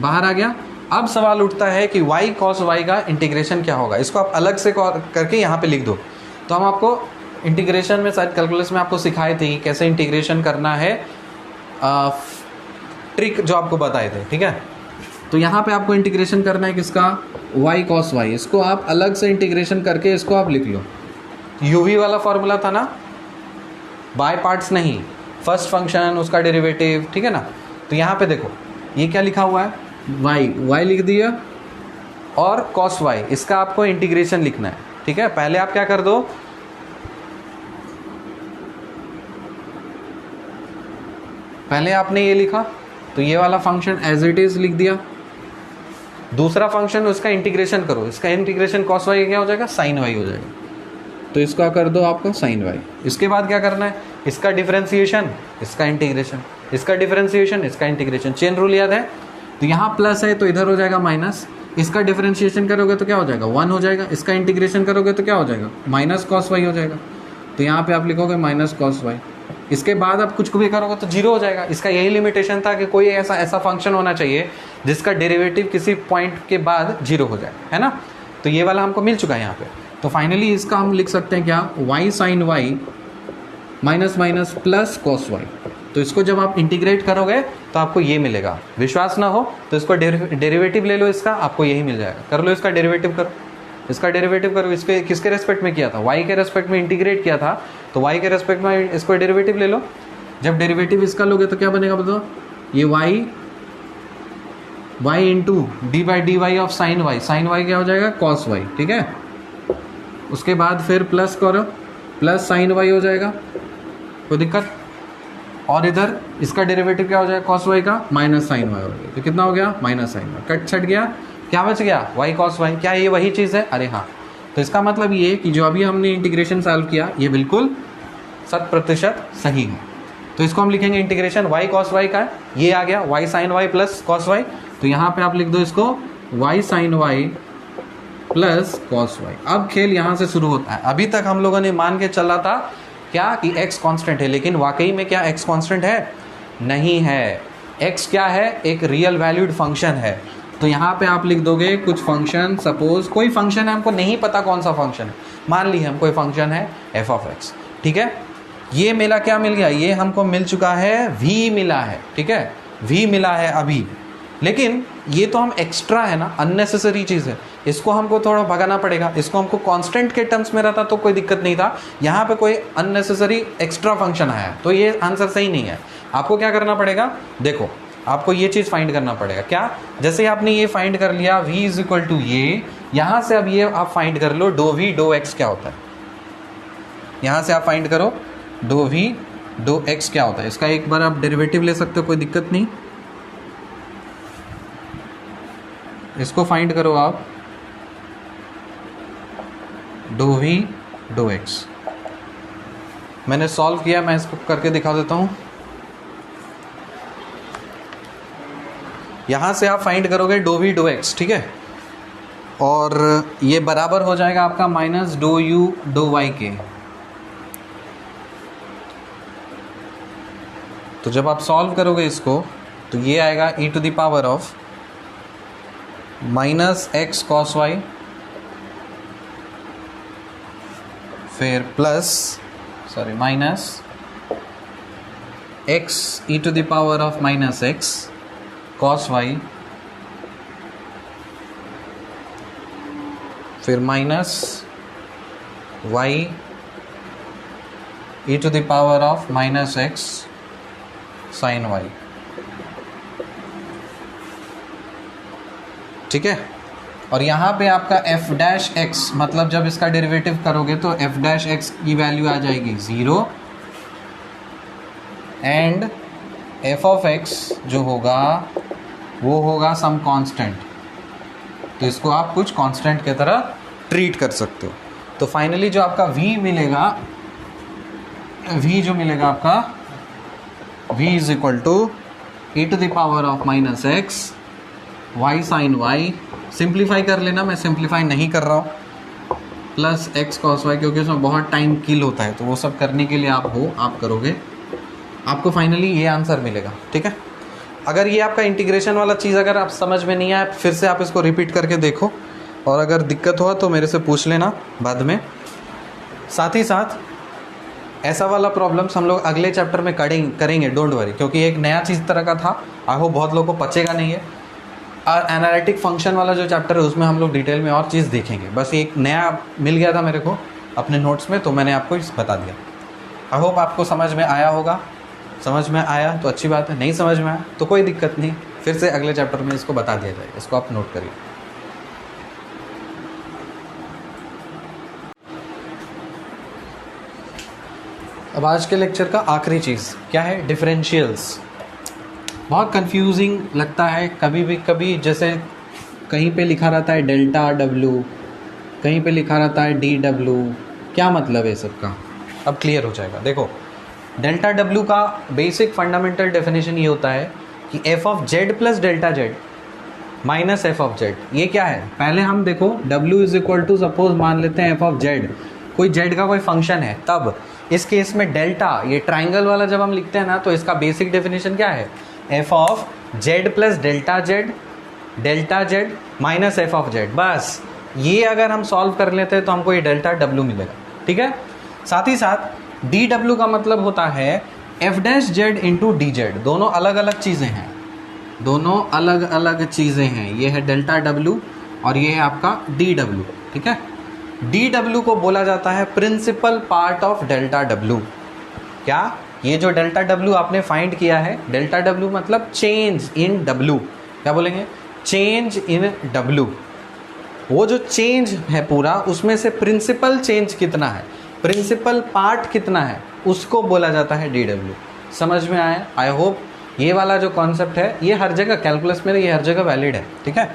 बाहर आ गया। अब सवाल उठता है कि y cos y का इंटीग्रेशन क्या होगा। इसको आप अलग से करके यहाँ पे लिख दो। तो हम आपको इंटीग्रेशन में शायद कैलकुलस में आपको सिखाए थे कैसे इंटीग्रेशन करना है, ट्रिक जो आपको बताए थे, ठीक है। तो यहाँ पे आपको इंटीग्रेशन करना है किसका, y cos y। इसको आप अलग से इंटीग्रेशन करके इसको आप लिख लो। uv वाला फॉर्मूला था ना, बाय पार्ट्स नहीं, फर्स्ट फंक्शन उसका डेरिवेटिव, ठीक है ना। तो यहाँ पे देखो ये क्या लिखा हुआ है, y लिख दिया और cos y, इसका आपको इंटीग्रेशन लिखना है, ठीक है। पहले आप क्या कर दो, पहले आपने ये लिखा तो ये वाला फंक्शन एज इट इज लिख दिया। दूसरा फंक्शन उसका इंटीग्रेशन करो, इसका इंटीग्रेशन cos y क्या हो जाएगा, sin y हो जाएगा। तो इसका कर दो आपका sin y। इसके बाद क्या करना है, इसका डिफरेंशिएशन, इसका इंटीग्रेशन, इसका डिफरेंशिएशन, इसका इंटीग्रेशन। चेन रूल याद है। तो यहाँ प्लस है तो इधर हो जाएगा माइनस, इसका डिफरेंशिएशन करोगे तो क्या हो जाएगा, 1 हो जाएगा। इसका इंटीग्रेशन करोगे तो क्या हो जाएगा, माइनस कॉस वाई हो जाएगा। तो यहाँ पे आप लिखोगे माइनस कॉस वाई। इसके बाद आप कुछ भी करोगे तो 0 हो जाएगा। इसका यही लिमिटेशन था कि कोई ऐसा फंक्शन होना चाहिए जिसका डेरिवेटिव किसी पॉइंट के बाद 0 हो जाए, है ना। तो ये वाला हमको मिल चुका है यहाँ पे। तो फाइनली इसका हम लिख सकते हैं क्या, y sin y minus minus plus cos y. तो इसको जब आप इंटीग्रेट करोगे तो आपको ये मिलेगा। विश्वास ना हो तो इसको डेरिवेटिव ले लो इसका, आपको यही मिल जाएगा। कर लो इसका डेरिवेटिव करो, इसका डेरिवेटिव करो। इस पे किसके रेस्पेक्ट में किया था? y के रेस्पेक्ट में इंटीग्रेट किया था, तो y के रेस्पेक्ट में इसको डेरिवेटिव ले लो। जब डेरिवेटिव इसका लोगे तो क्या बनेगा बताओ? ये y into d by d y of sine y, sine y क्या हो जाएगा? कॉस वाई, ठीक है। उसके बाद फिर प्लस करो, प्लस साइन वाई हो जाएगा, कोई दिक्कत? और इधर इसका डेरिवेटिव क्या हो जाएगा? कॉस वाई का माइनस साइन वाई हो गया, तो कितना हो गया? Minus sign Y. कट छट गया, क्या बच गया? Y cos y. क्या ये वही चीज़ है? अरे हाँ। तो इसका मतलब ये कि जो अभी हमने इंटीग्रेशन सॉल्व किया ये बिल्कुल 100% सही है। तो इसको हम लिखेंगे इंटीग्रेशन वाई कॉस वाई का है, ये आ गया y sine y plus cos y. तो यहाँ पे आप लिख दो इसको y sine y plus cos y. अब खेल यहाँ से शुरू होता है। अभी तक हम लोगों ने मान के चला था क्या कि x कांस्टेंट है, लेकिन वाकई में क्या x कांस्टेंट है? नहीं है। x क्या है? एक रियल वैल्यूड फंक्शन है। तो यहाँ पे आप लिख दोगे कुछ फंक्शन, सपोज कोई फंक्शन है, हमको नहीं पता कौन सा फंक्शन है, मान ली हम कोई फंक्शन है f ऑफ x, ठीक है। ये मिला, क्या मिल गया? ये हमको मिल चुका है v मिला है, ठीक है, v मिला है अभी। लेकिन ये तो हम एक्स्ट्रा है ना, अननेसेसरी चीज़ है, इसको हमको थोड़ा भगाना पड़ेगा। इसको हमको कांस्टेंट के टर्म्स में रहता तो कोई दिक्कत नहीं था, यहाँ पे कोई अननेसेसरी एक्स्ट्रा फंक्शन आया है, तो ये आंसर सही नहीं है। आपको क्या करना पड़ेगा? देखो, आपको ये चीज़ फाइंड करना पड़ेगा। क्या? जैसे आपने ये फाइंड कर लिया v इज इक्वल टू ये, यहाँ से अब ये आप फाइंड कर लो डो v डो x क्या होता है। यहाँ से आप फाइंड करो डो v डो x क्या होता है। इसका एक बार आप डेरिवेटिव ले सकते हो, कोई दिक्कत नहीं। इसको फाइंड करो आप डो v डो x। मैंने सॉल्व किया, मैं इसको करके दिखा देता हूँ। यहाँ से आप फाइंड करोगे डो v डो x, ठीक है, और ये बराबर हो जाएगा आपका माइनस डो u डो y के। तो जब आप सॉल्व करोगे इसको तो ये आएगा e to the power of minus x cos y, फिर plus minus x e to the power of minus x cos y, फिर minus y e to the power of minus x sine y, ठीक है। और यहाँ पे आपका f dash x, मतलब जब इसका डेरिवेटिव करोगे तो f डैश x की वैल्यू आ जाएगी 0 एंड f ऑफ x जो होगा वो होगा सम कांस्टेंट। तो इसको आप कुछ कांस्टेंट की तरह ट्रीट कर सकते हो। तो फाइनली जो आपका v मिलेगा, v जो मिलेगा आपका v is equal to e to the power of minus x y sine y, simplify कर लेना, मैं सिंप्लीफाई नहीं कर रहा हूँ, प्लस एक्स कॉस वाई, क्योंकि उसमें बहुत टाइम किल होता है, तो वो सब करने के लिए आप करोगे, आपको फाइनली ये आंसर मिलेगा, ठीक है। अगर ये आपका इंटीग्रेशन वाला चीज़ अगर आप समझ में नहीं आया, फिर से आप इसको रिपीट करके देखो, और अगर दिक्कत हो तो मेरे से पूछ लेना बाद में। साथ ही साथ ऐसा वाला प्रॉब्लम्स हम लोग अगले चैप्टर में करेंगे, डोंट वरी, क्योंकि एक नया चीज़ तरह का था, आई होप बहुत लोगों को पचेगा नहीं है। और एनालिटिक फंक्शन वाला जो चैप्टर है उसमें हम लोग डिटेल में और चीज़ देखेंगे। बस एक नया मिल गया था मेरे को अपने नोट्स में, तो मैंने आपको बता दिया। आई होप आपको समझ में आया होगा। समझ में आया तो अच्छी बात है, नहीं समझ में आया तो कोई दिक्कत नहीं, फिर से अगले चैप्टर में इसको बता दिया जाएगा, इसको आप नोट करिए। अब आज के लेक्चर का आखिरी चीज़ क्या है? डिफरेंशियल्स। बहुत कंफ्यूजिंग लगता है कभी, जैसे कहीं पे लिखा रहता है डेल्टा डब्लू, कहीं पे लिखा रहता है डी डब्लू, क्या मतलब है सबका? अब क्लियर हो जाएगा। देखो, डेल्टा डब्लू का बेसिक फंडामेंटल डेफिनेशन ये होता है कि f of z plus delta z minus f of z. ये क्या है? पहले हम देखो डब्लू इज इक्वल टू सपोज मान लेते हैं एफ ऑफ जेड, कोई जेड का कोई फंक्शन है, तब इस केस में डेल्टा, ये ट्राइंगल वाला जब हम लिखते हैं ना, तो इसका बेसिक डेफिनेशन क्या है? F of z plus delta z minus f of Z. बस ये अगर हम सॉल्व कर लेते हैं तो हमको ये डेल्टा डब्लू मिलेगा, ठीक है। साथ ही साथ डी डब्लू का मतलब होता है F dash z into d Z, दोनों अलग अलग चीज़ें हैं, दोनों अलग अलग चीज़ें हैं। ये है डेल्टा डब्ल्यू और ये है आपका डी डब्ल्यू, ठीक है। डी डब्ल्यू को बोला जाता है प्रिंसिपल पार्ट ऑफ डेल्टा डब्ल्यू। क्या? ये जो डेल्टा डब्ल्यू आपने फाइंड किया है, डेल्टा डब्ल्यू मतलब चेंज इन डब्ल्यू, क्या बोलेंगे? चेंज इन डब्ल्यू। वो जो चेंज है पूरा, उसमें से प्रिंसिपल चेंज कितना है, प्रिंसिपल पार्ट कितना है, उसको बोला जाता है डी डब्ल्यू। समझ में आया? आई होप ये वाला जो कॉन्सेप्ट है ये हर जगह कैलकुलस में ये हर जगह वैलिड है, ठीक है।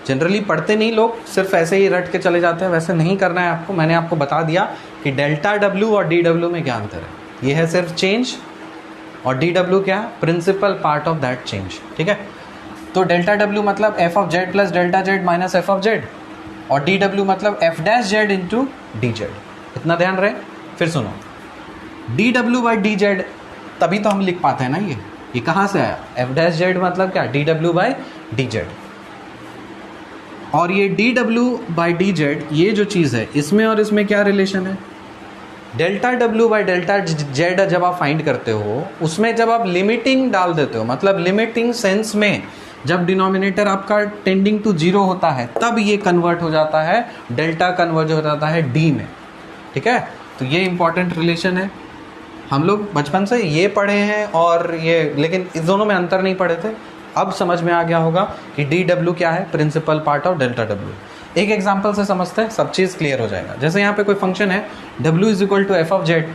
जनरली पढ़ते नहीं लोग, सिर्फ ऐसे ही रट के चले जाते हैं, वैसे नहीं करना है आपको। मैंने आपको बता दिया कि डेल्टा डब्ल्यू और डी डब्ल्यू में क्या अंतर है। ये है सिर्फ चेंज और डी डब्ल्यू क्या है? Principal part of that change, ठीक है। तो डेल्टा डब्ल्यू मतलब f of z plus delta z minus f of z, और डी डब्ल्यू मतलब f dash z into d z. इतना ध्यान रहे। फिर सुनो, डी डब्ल्यू बाई डी जेड, तभी तो हम लिख पाते हैं ना। ये कहाँ से आया? एफ डैश जेड मतलब क्या? डी डब्ल्यू बाई डी जेड। और ये डी डब्ल्यू बाई डी जेड, ये जो चीज़ है, इसमें और इसमें क्या रिलेशन है? Delta W by delta Z जब आप फाइंड करते हो, उसमें जब आप लिमिटिंग डाल देते हो, मतलब लिमिटिंग सेंस में जब डिनोमिनेटर आपका टेंडिंग टू जीरो होता है, तब ये कन्वर्ट हो जाता है, डेल्टा कन्वर्ट हो जाता है डी में, ठीक है। तो ये इंपॉर्टेंट रिलेशन है। हम लोग बचपन से ये पढ़े हैं और ये, लेकिन इस दोनों में अंतर नहीं पढ़े थे। अब समझ में आ गया होगा कि डी डब्ल्यू क्या है, प्रिंसिपल पार्ट ऑफ डेल्टा डब्ल्यू। एक एग्जांपल से समझते हैं, सब चीज़ क्लियर हो जाएगा। जैसे यहाँ पे कोई फंक्शन है w is equal to f of z,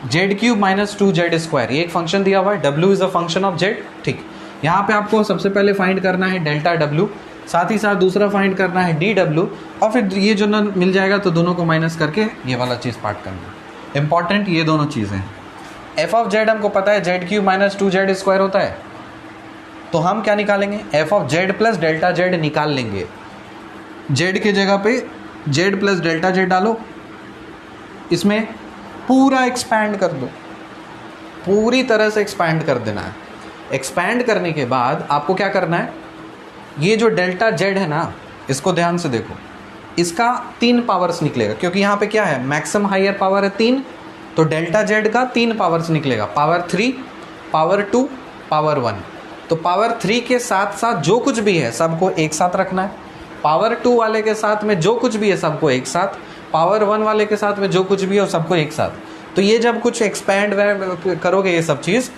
z cube minus 2z square, ये एक फंक्शन दिया हुआ है, w is a function of z, ठीक। यहाँ पे आपको सबसे पहले फाइंड करना है डेल्टा डब्ल्यू, साथ ही साथ दूसरा फाइंड करना है डी डब्ल्यू, और फिर ये जो न मिल जाएगा तो दोनों को माइनस करके ये वाला चीज़ पार्ट करना। इंपॉर्टेंट ये दोनों चीज़ें। एफ ऑफ जेड हमको पता है Z cube minus 2z square होता है, तो हम क्या निकालेंगे? F of z plus delta Z निकाल लेंगे। जेड के जगह पे जेड प्लस डेल्टा जेड डालो, इसमें पूरा एक्सपैंड कर दो, पूरी तरह से एक्सपैंड कर देना है। एक्सपैंड करने के बाद आपको क्या करना है? ये जो डेल्टा जेड है ना, इसको ध्यान से देखो, इसका 3 पावर्स निकलेगा, क्योंकि यहाँ पे क्या है? मैक्सिमम हायर पावर है 3, तो डेल्टा जेड का 3 पावर्स निकलेगा, पावर 3, पावर 2, पावर 1। तो पावर 3 के साथ साथ जो कुछ भी है सबको एक साथ रखना है, पावर 2 वाले के साथ में जो कुछ भी है सबको एक साथ, पावर 1 वाले के साथ में जो कुछ भी है सबको एक साथ। तो ये जब कुछ एक्सपैंड करोगे ये सब चीज़,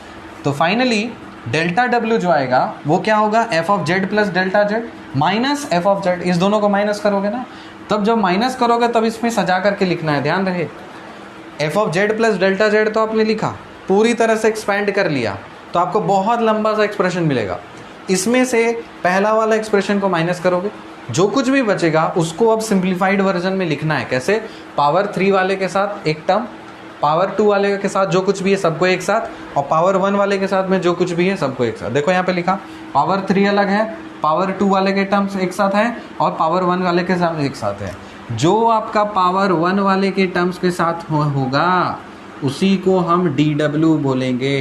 तो फाइनली डेल्टा डब्ल्यू जो आएगा वो क्या होगा? F of z plus delta z minus f of Z. इस दोनों को माइनस करोगे ना, तब जब माइनस करोगे तब इसमें सजा करके लिखना है, ध्यान रहे। F of z plus delta Z तो आपने लिखा, पूरी तरह से एक्सपैंड कर लिया, तो आपको बहुत लंबा सा एक्सप्रेशन मिलेगा। इसमें से पहला वाला एक्सप्रेशन को माइनस करोगे, जो कुछ भी बचेगा उसको अब सिंप्लीफाइड वर्जन में लिखना है। कैसे? पावर 3 वाले के साथ एक टर्म, पावर 2 वाले के साथ जो कुछ भी है सबको एक साथ, और पावर 1 वाले के साथ में जो कुछ भी है सबको एक साथ। देखो यहाँ पे लिखा, पावर 3 अलग है, पावर 2 वाले के टर्म्स एक साथ है, और पावर 1 वाले के साथ एक साथ है। जो आपका पावर 1 वाले के टर्म्स के साथ होगा उसी को हम डी डब्ल्यू बोलेंगे।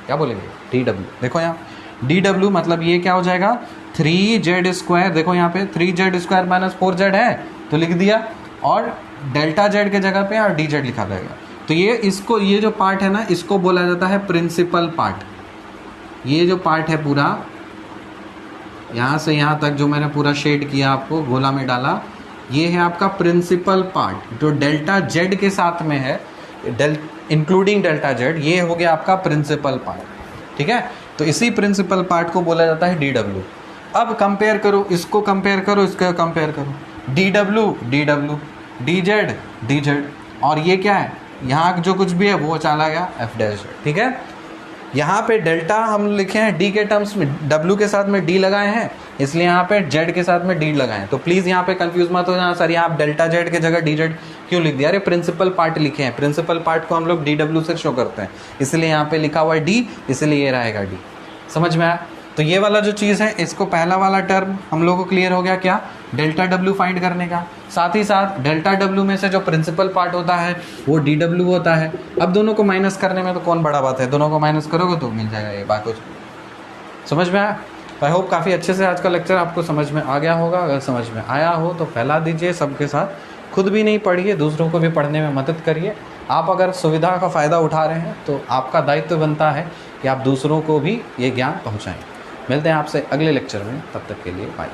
क्या बोलेंगे? D W. देखो यहाँ डी डब्ल्यू मतलब ये क्या हो जाएगा? 3z स्क्वायर, देखो यहाँ पे 3z स्क्वायर माइनस 4z है तो लिख दिया, और डेल्टा जेड के जगह पे और डी जेड लिखा जाएगा। तो ये इसको, ये जो पार्ट है ना, इसको बोला जाता है प्रिंसिपल पार्ट। ये जो पार्ट है पूरा, यहाँ से यहाँ तक जो मैंने पूरा शेड किया आपको गोला में डाला, ये है आपका प्रिंसिपल पार्ट जो डेल्टा जेड के साथ में है, इंक्लूडिंग डेल्टा जेड, ये हो गया आपका प्रिंसिपल पार्ट, ठीक है। तो इसी प्रिंसिपल पार्ट को बोला जाता है डी डब्ल्यू। अब कंपेयर करो, इसको कंपेयर करो, इसको कंपेयर करो, D W D W, D Z D Z, और ये क्या है? यहाँ जो कुछ भी है वो चला गया एफ डैश, ठीक है। यहाँ पे डेल्टा हम लिखे हैं डी के टर्म्स में, डब्ल्यू के साथ में डी लगाए हैं, इसलिए यहाँ पे जेड के साथ में डी लगाए हैं। तो प्लीज़ यहाँ पे कंफ्यूज मत हो जाना, सर यहाँ आप डेल्टा जेड की जगह डी जेड क्यों लिख दिया? अरे प्रिंसिपल पार्ट लिखे हैं, प्रिंसिपल पार्ट को हम लोग डी डब्ल्यू से शो करते हैं, इसलिए यहाँ पे लिखा हुआ है डी, इसलिए ये रहेगा डी। समझ में आया? तो ये वाला जो चीज़ है, इसको पहला वाला टर्म हम लोगों को क्लियर हो गया, क्या? डेल्टा डब्ल्यू फाइंड करने का। साथ ही साथ डेल्टा डब्ल्यू में से जो प्रिंसिपल पार्ट होता है वो डी डब्ल्यू होता है। अब दोनों को माइनस करने में तो कौन बड़ा बात है, दोनों को माइनस करोगे तो मिल जाएगा, ये बात हो। समझ में आया? आई होप काफ़ी अच्छे से आज का लेक्चर आपको समझ में आ गया होगा। अगर समझ में आया हो तो फैला दीजिए सबके साथ, खुद भी नहीं पढ़िए, दूसरों को भी पढ़ने में मदद करिए। आप अगर सुविधा का फ़ायदा उठा रहे हैं तो आपका दायित्व बनता है कि आप दूसरों को भी ये ज्ञान पहुँचाएँ। मिलते हैं आपसे अगले लेक्चर में, तब तक के लिए बाय।